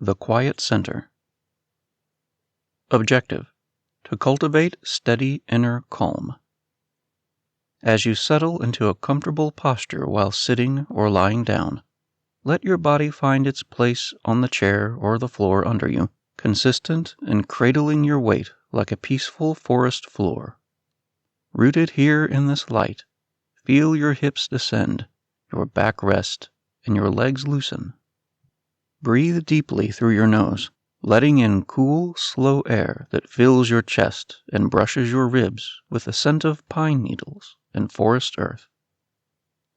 The Quiet Center. Objective: to cultivate steady inner calm. As you settle into a comfortable posture while sitting or lying down, let your body find its place on the chair or the floor under you, consistent and cradling your weight like a peaceful forest floor. Rooted here in this light, feel your hips descend, your back rest, and your legs loosen. Breathe deeply through your nose, letting in cool, slow air that fills your chest and brushes your ribs with the scent of pine needles and forest earth.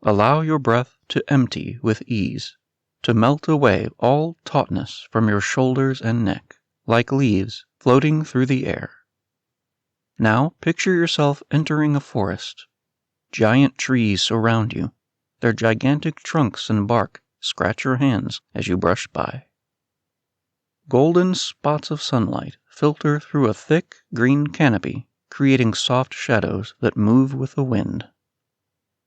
Allow your breath to empty with ease, to melt away all tautness from your shoulders and neck, like leaves floating through the air. Now picture yourself entering a forest. Giant trees surround you, their gigantic trunks and bark scratch your hands as you brush by. Golden spots of sunlight filter through a thick green canopy, creating soft shadows that move with the wind.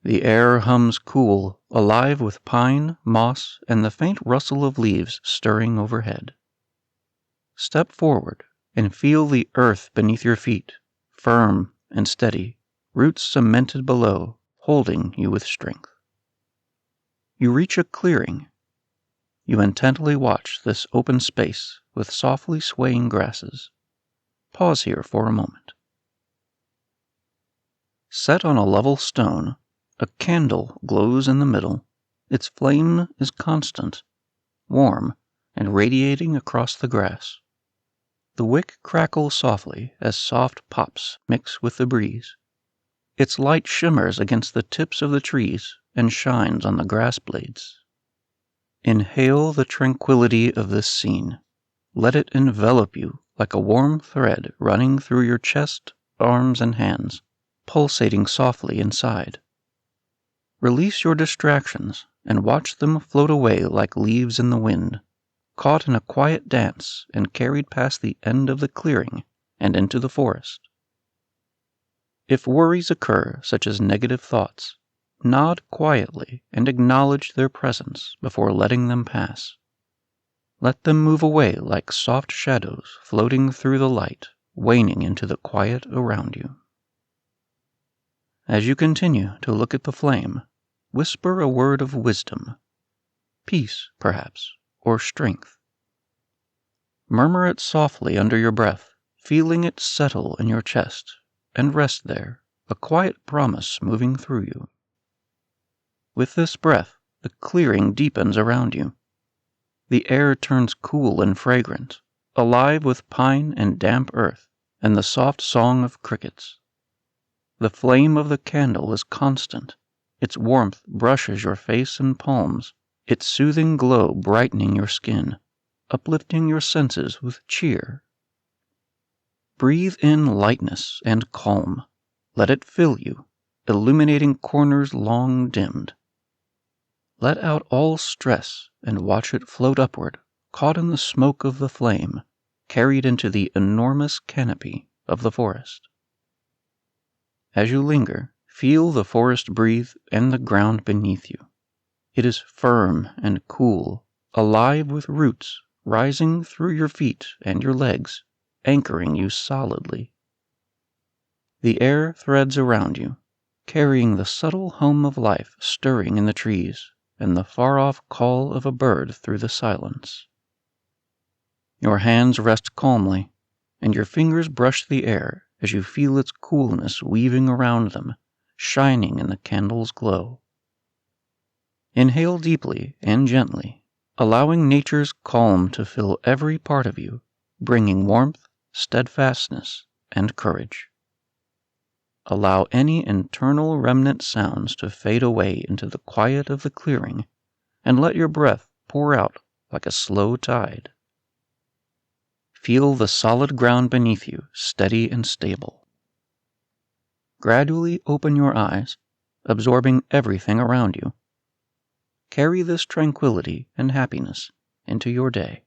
The air hums cool, alive with pine, moss, and the faint rustle of leaves stirring overhead. Step forward and feel the earth beneath your feet, firm and steady, roots cemented below, holding you with strength. You reach a clearing. You intently watch this open space with softly swaying grasses. Pause here for a moment. Set on a level stone, a candle glows in the middle. Its flame is constant, warm, and radiating across the grass. The wick crackles softly as soft pops mix with the breeze. Its light shimmers against the tips of the trees and shines on the grass blades. Inhale the tranquility of this scene. Let it envelop you like a warm thread running through your chest, arms, and hands, pulsating softly inside. Release your distractions and watch them float away like leaves in the wind, caught in a quiet dance and carried past the end of the clearing and into the forest. If worries occur, such as negative thoughts, nod quietly and acknowledge their presence before letting them pass. Let them move away like soft shadows floating through the light, waning into the quiet around you. As you continue to look at the flame, whisper a word of wisdom, peace, perhaps, or strength. Murmur it softly under your breath, feeling it settle in your chest and rest there, a quiet promise moving through you. With this breath, the clearing deepens around you. The air turns cool and fragrant, alive with pine and damp earth and the soft song of crickets. The flame of the candle is constant. Its warmth brushes your face and palms, its soothing glow brightening your skin, uplifting your senses with cheer. Breathe in lightness and calm. Let it fill you, illuminating corners long dimmed. Let out all stress and watch it float upward, caught in the smoke of the flame, carried into the enormous canopy of the forest. As you linger, feel the forest breathe and the ground beneath you. It is firm and cool, alive with roots rising through your feet and your legs, anchoring you solidly. The air threads around you, carrying the subtle hum of life stirring in the trees and the far-off call of a bird through the silence. Your hands rest calmly, and your fingers brush the air as you feel its coolness weaving around them, shining in the candle's glow. Inhale deeply and gently, allowing nature's calm to fill every part of you, bringing warmth, steadfastness, and courage. Allow any internal remnant sounds to fade away into the quiet of the clearing, and let your breath pour out like a slow tide. Feel the solid ground beneath you, steady and stable. Gradually open your eyes, absorbing everything around you. Carry this tranquility and happiness into your day.